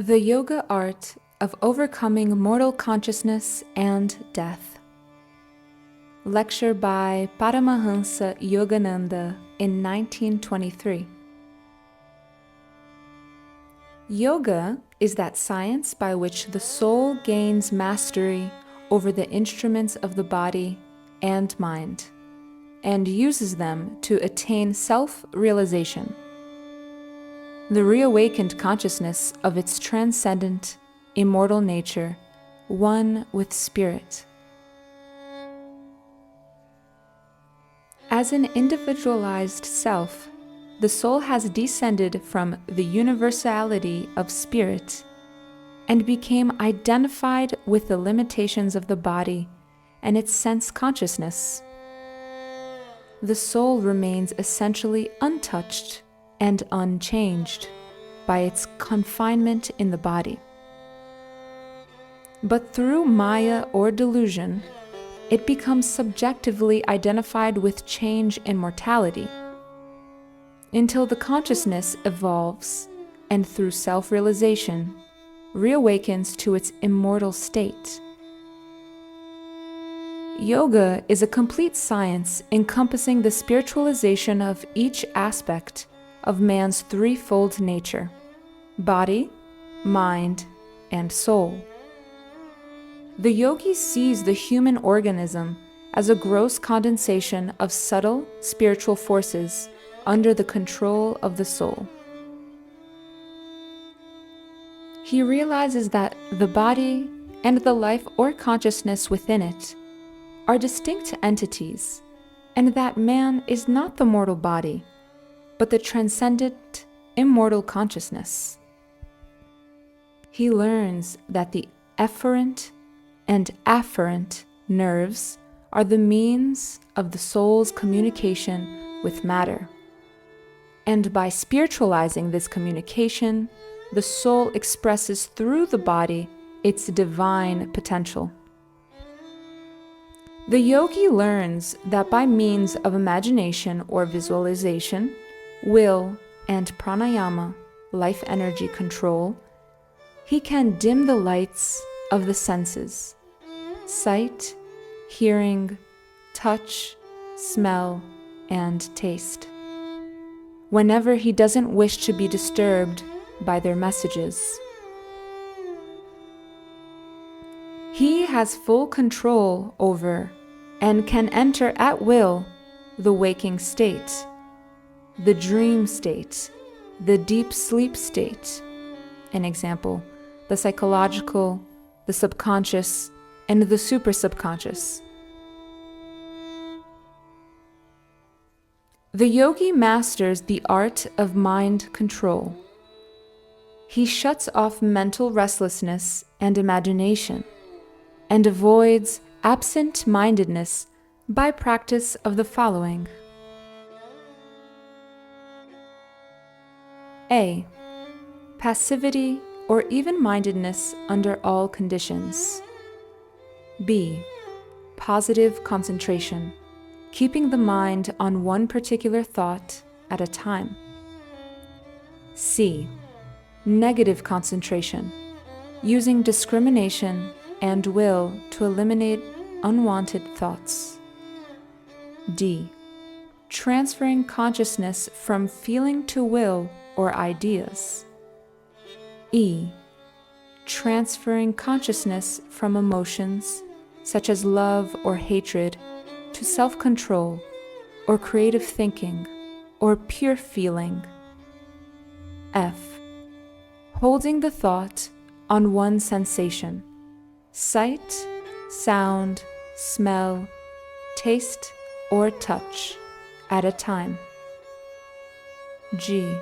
The Yoga Art of Overcoming Mortal Consciousness and Death. Lecture by Paramahansa Yogananda in 1923. Yoga is that science by which the soul gains mastery over the instruments of the body and mind, and uses them to attain self-realization, the reawakened consciousness of its transcendent, immortal nature, one with spirit. As an individualized self, the soul has descended from the universality of spirit and became identified with the limitations of the body and its sense consciousness. The soul remains essentially untouched and unchanged by its confinement in the body. But through Maya or delusion, it becomes subjectively identified with change and mortality, until the consciousness evolves and through self-realization reawakens to its immortal state. Yoga is a complete science encompassing the spiritualization of each aspect of man's threefold nature: body, mind, and soul. The yogi sees the human organism as a gross condensation of subtle spiritual forces under the control of the soul. He realizes that the body and the life or consciousness within it are distinct entities, and that man is not the mortal body, but the transcendent, immortal consciousness. He learns that the efferent and afferent nerves are the means of the soul's communication with matter. And by spiritualizing this communication, the soul expresses through the body its divine potential. The yogi learns that by means of imagination or visualization, will, and pranayama, life energy control, he can dim the lights of the senses: sight, hearing, touch, smell, and taste, whenever he doesn't wish to be disturbed by their messages. He has full control over and can enter at will the waking state, the dream state, the deep sleep state. An example, the psychological, the subconscious, and the super-subconscious. The yogi masters the art of mind control. He shuts off mental restlessness and imagination, and avoids absent-mindedness by practice of the following. A. Passivity or even-mindedness under all conditions. B. Positive concentration, keeping the mind on one particular thought at a time. C. Negative concentration, using discrimination and will to eliminate unwanted thoughts. D. Transferring consciousness from feeling to will or ideas. E. Transferring consciousness from emotions, such as love or hatred, to self-control, or creative thinking, or pure feeling. F. Holding the thought on one sensation: sight, sound, smell, taste, or touch at a time. G.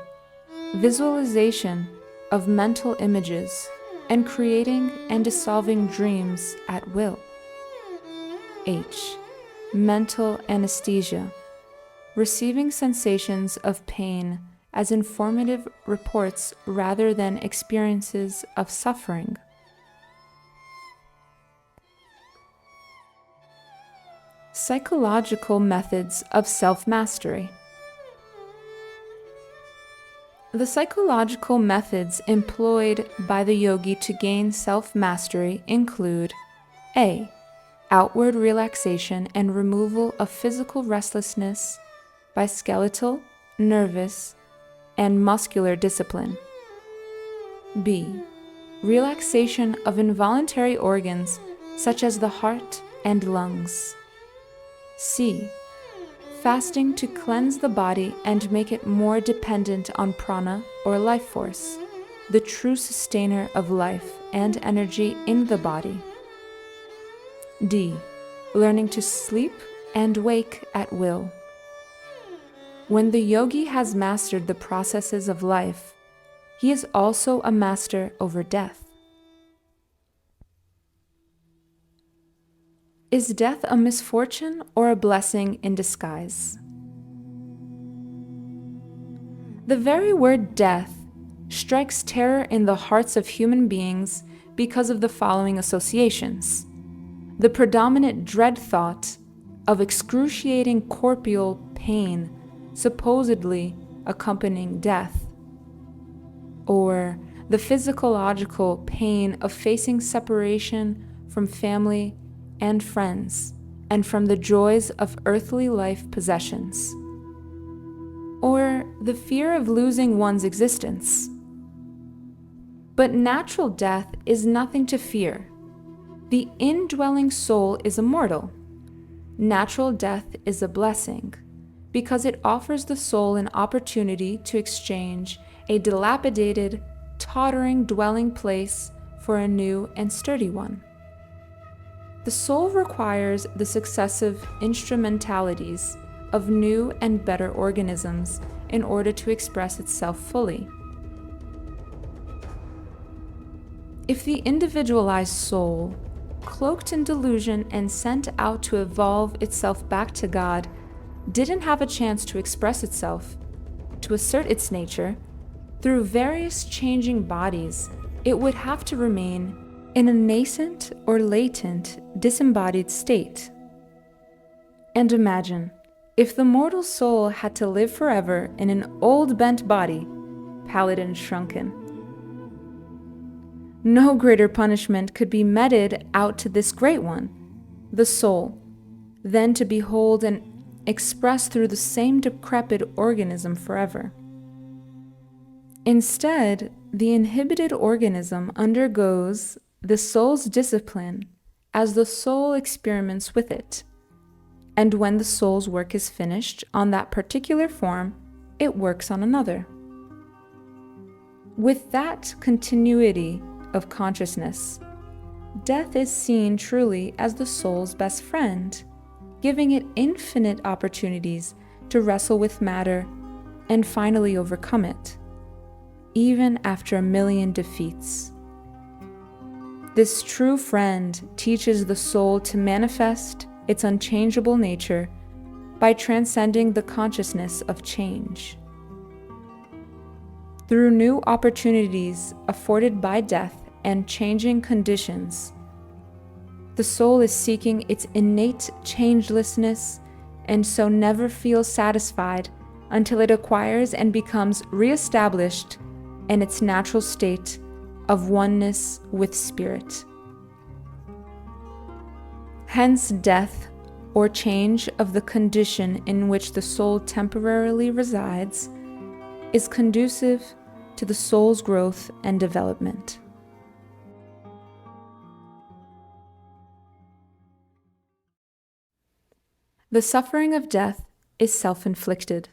Visualization of mental images and creating and dissolving dreams at will. H. Mental anesthesia, receiving sensations of pain as informative reports rather than experiences of suffering. Psychological methods of self-mastery. The psychological methods employed by the yogi to gain self-mastery include A. Outward relaxation and removal of physical restlessness by skeletal, nervous, and muscular discipline. B. Relaxation of involuntary organs such as the heart and lungs. C. Fasting to cleanse the body and make it more dependent on prana or life force, the true sustainer of life and energy in the body. D. Learning to sleep and wake at will. When the yogi has mastered the processes of life, he is also a master over death. Is death a misfortune or a blessing in disguise? The very word death strikes terror in the hearts of human beings because of the following associations. The predominant dread thought of excruciating corporeal pain supposedly accompanying death, or the physiological pain of facing separation from family and friends, and from the joys of earthly life possessions, or the fear of losing one's existence. But natural death is nothing to fear. The indwelling soul is immortal. Natural death is a blessing, because it offers the soul an opportunity to exchange a dilapidated, tottering dwelling place for a new and sturdy one. The soul requires the successive instrumentalities of new and better organisms in order to express itself fully. If the individualized soul, cloaked in delusion and sent out to evolve itself back to God, didn't have a chance to express itself, to assert its nature, through various changing bodies, it would have to remain in a nascent or latent, disembodied state. And imagine, if the mortal soul had to live forever in an old bent body, pallid and shrunken. No greater punishment could be meted out to this great one, the soul, than to behold and express through the same decrepit organism forever. Instead, the inhibited organism undergoes the soul's discipline as the soul experiments with it, and when the soul's work is finished on that particular form, it works on another. With that continuity of consciousness, death is seen truly as the soul's best friend, giving it infinite opportunities to wrestle with matter and finally overcome it, even after a million defeats. This true friend teaches the soul to manifest its unchangeable nature by transcending the consciousness of change. Through new opportunities afforded by death and changing conditions, the soul is seeking its innate changelessness and so never feels satisfied until it acquires and becomes re-established in its natural state of oneness with spirit. Hence, death, or change of the condition in which the soul temporarily resides, is conducive to the soul's growth and development. The suffering of death is self-inflicted.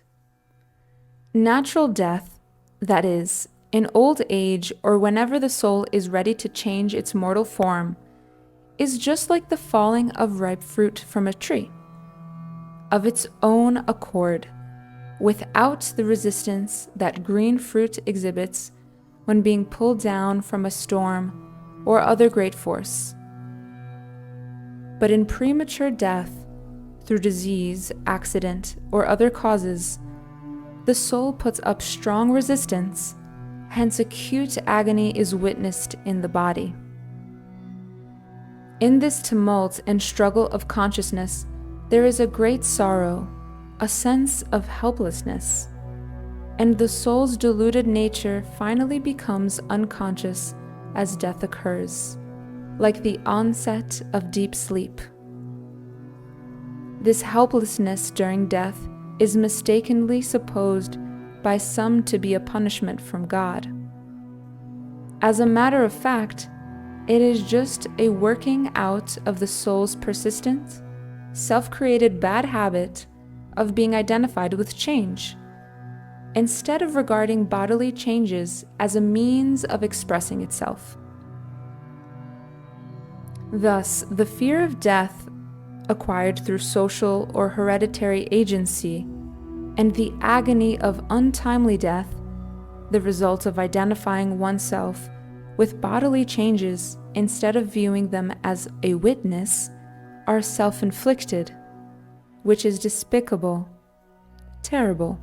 Natural death, that is, in old age or whenever the soul is ready to change its mortal form, is just like the falling of ripe fruit from a tree, of its own accord, without the resistance that green fruit exhibits when being pulled down from a storm or other great force. But in premature death, through disease, accident, or other causes, the soul puts up strong resistance, hence acute agony is witnessed in the body. In this tumult and struggle of consciousness, there is a great sorrow, a sense of helplessness. and the soul's deluded nature finally becomes unconscious as death occurs, like the onset of deep sleep. This helplessness during death is mistakenly supposed by some to be a punishment from God. As a matter of fact, it is just a working out of the soul's persistent, self-created bad habit of being identified with change, instead of regarding bodily changes as a means of expressing itself. Thus, the fear of death acquired through social or hereditary agency, and the agony of untimely death, the result of identifying oneself with bodily changes instead of viewing them as a witness, are self-inflicted, which is despicable, terrible.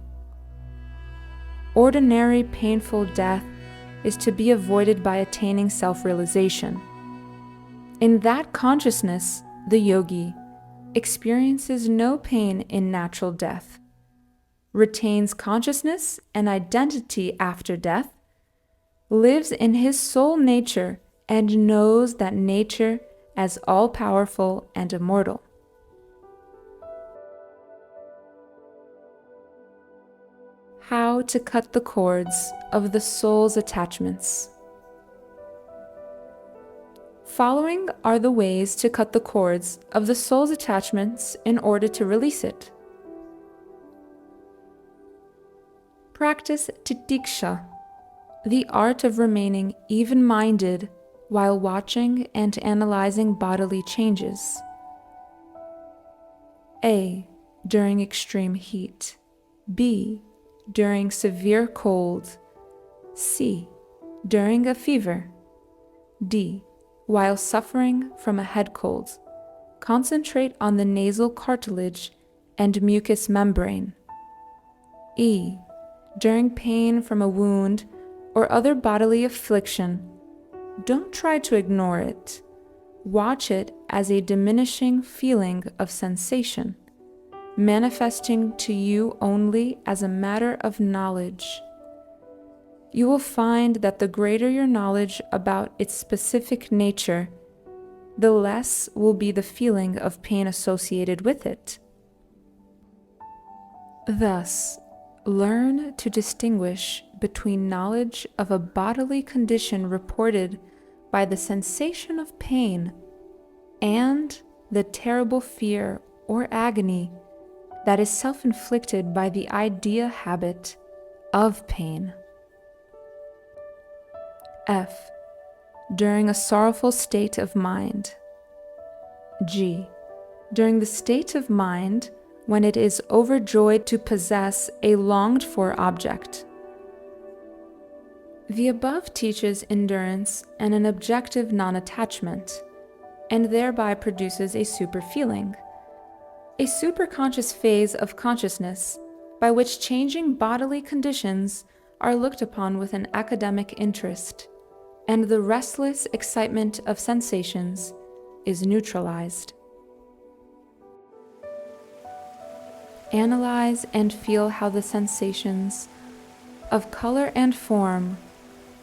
Ordinary painful death is to be avoided by attaining self-realization. In that consciousness, the yogi experiences no pain in natural death, retains consciousness and identity after death, lives in his soul nature, and knows that nature as all-powerful and immortal. How to cut the cords of the soul's attachments. Following are the ways to cut the cords of the soul's attachments in order to release it. Practice titiksha, the art of remaining even-minded while watching and analyzing bodily changes. A. During extreme heat. B. During severe cold. C. During a fever. D. While suffering from a head cold. Concentrate on the nasal cartilage and mucous membrane. E. During pain from a wound or other bodily affliction. Don't try to ignore it. Watch it as a diminishing feeling of sensation, manifesting to you only as a matter of knowledge. You will find that the greater your knowledge about its specific nature, the less will be the feeling of pain associated with it. Thus, learn to distinguish between knowledge of a bodily condition reported by the sensation of pain and the terrible fear or agony that is self-inflicted by the idea habit of pain. F. During a sorrowful state of mind. G. During the state of mind when it is overjoyed to possess a longed-for object. The above teaches endurance and an objective non-attachment, and thereby produces a super-feeling, a superconscious phase of consciousness by which changing bodily conditions are looked upon with an academic interest, and the restless excitement of sensations is neutralized. Analyze and feel how the sensations of color and form,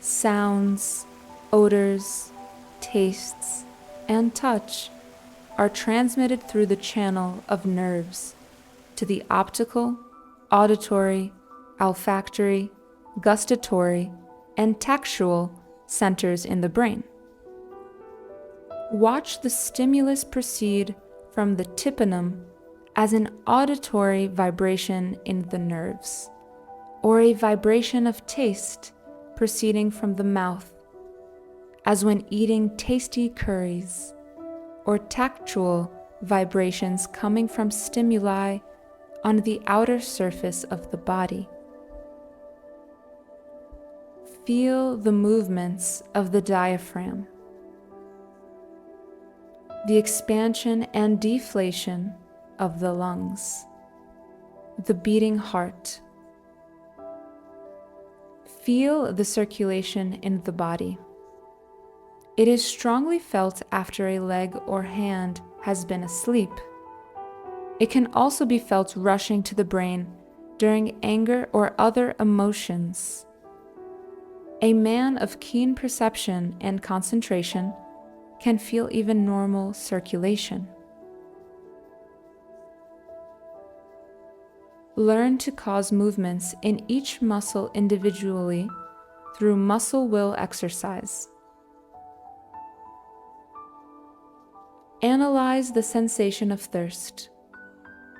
sounds, odors, tastes, and touch are transmitted through the channel of nerves to the optical, auditory, olfactory, gustatory, and tactual centers in the brain. Watch the stimulus proceed from the tympanum as an auditory vibration in the nerves, or a vibration of taste proceeding from the mouth, as when eating tasty curries, or tactual vibrations coming from stimuli on the outer surface of the body. Feel the movements of the diaphragm, the expansion and deflation of the lungs, the beating heart. Feel the circulation in the body. It is strongly felt after a leg or hand has been asleep. It can also be felt rushing to the brain during anger or other emotions. A man of keen perception and concentration can feel even normal circulation. Learn to cause movements in each muscle individually through muscle will exercise. Analyze the sensation of thirst.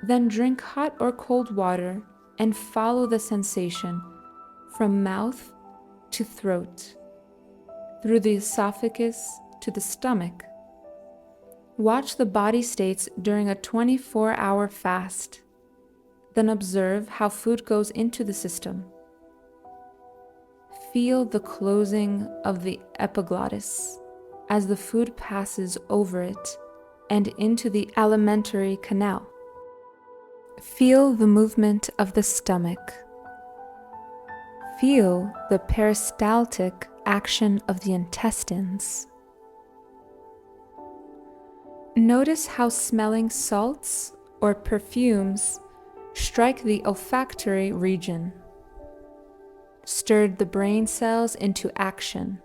Then drink hot or cold water and follow the sensation from mouth to throat, through the esophagus to the stomach. Watch the body states during a 24-hour fast. Then observe how food goes into the system. Feel the closing of the epiglottis as the food passes over it and into the alimentary canal. Feel the movement of the stomach. Feel the peristaltic action of the intestines. Notice how smelling salts or perfumes strike the olfactory region, stirred the brain cells into action,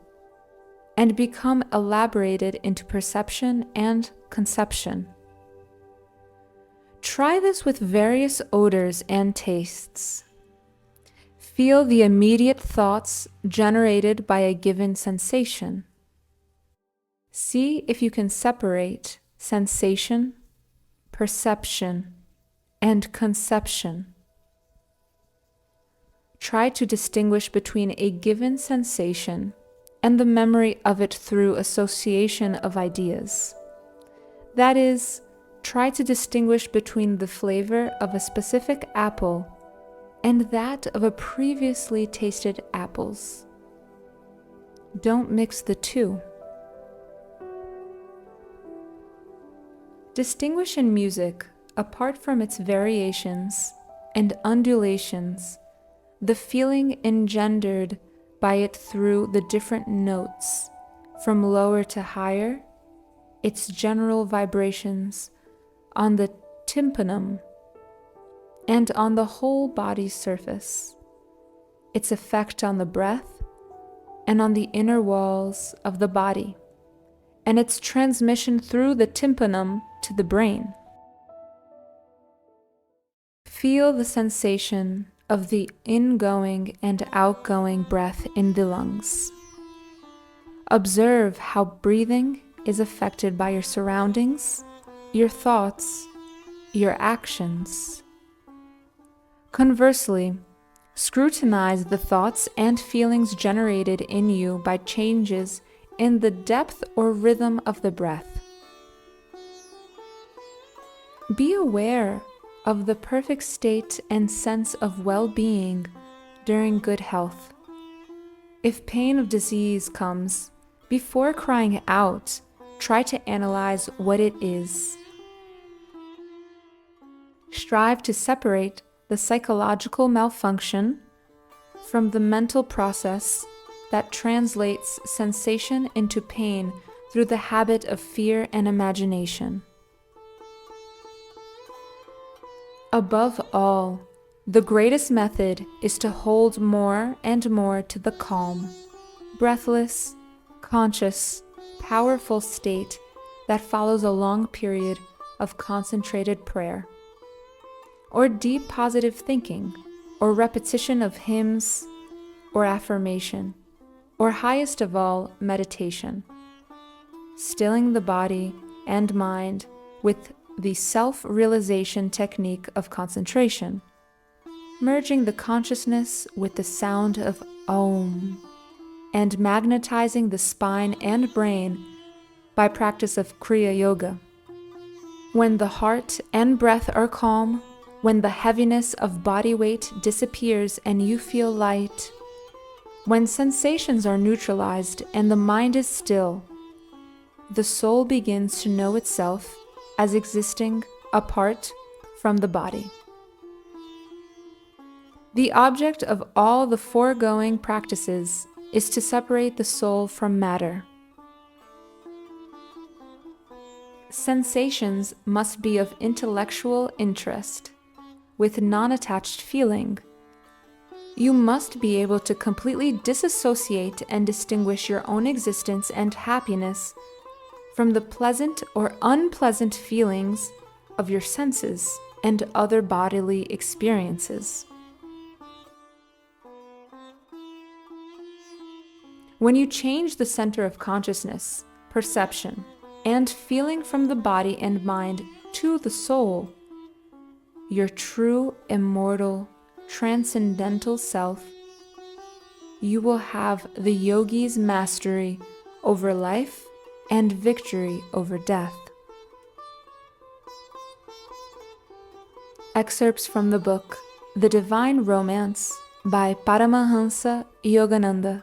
and become elaborated into perception and conception. Try this with various odors and tastes. Feel the immediate thoughts generated by a given sensation. See if you can separate sensation, perception, and conception. Try to distinguish between a given sensation and the memory of it through association of ideas. That is, try to distinguish between the flavor of a specific apple and that of a previously tasted apples. Don't mix the two. Distinguish in music, apart from its variations and undulations, the feeling engendered by it through the different notes, from lower to higher, its general vibrations on the tympanum and on the whole body surface, its effect on the breath and on the inner walls of the body, and its transmission through the tympanum to the brain. Feel the sensation of the ingoing and outgoing breath in the lungs. Observe how breathing is affected by your surroundings, your thoughts, your actions. Conversely, scrutinize the thoughts and feelings generated in you by changes in the depth or rhythm of the breath. Be aware of the perfect state and sense of well-being during good health. If pain of disease comes, before crying out, try to analyze what it is. Strive to separate the psychological malfunction from the mental process that translates sensation into pain through the habit of fear and imagination. Above all, the greatest method is to hold more and more to the calm, breathless, conscious, powerful state that follows a long period of concentrated prayer, or deep positive thinking, or repetition of hymns, or affirmation, or highest of all, meditation, stilling the body and mind with the self-realization technique of concentration, merging the consciousness with the sound of Om, and magnetizing the spine and brain by practice of Kriya Yoga. When the heart and breath are calm, when the heaviness of body weight disappears and you feel light, when sensations are neutralized and the mind is still, the soul begins to know itself as existing apart from the body. The object of all the foregoing practices is to separate the soul from matter. Sensations must be of intellectual interest, with non-attached feeling. You must be able to completely disassociate and distinguish your own existence and happiness from the pleasant or unpleasant feelings of your senses and other bodily experiences. When you change the center of consciousness, perception, and feeling from the body and mind to the soul, your true, immortal, transcendental self, you will have the yogi's mastery over life and victory over death. Excerpts from the book The Divine Romance by Paramahansa Yogananda.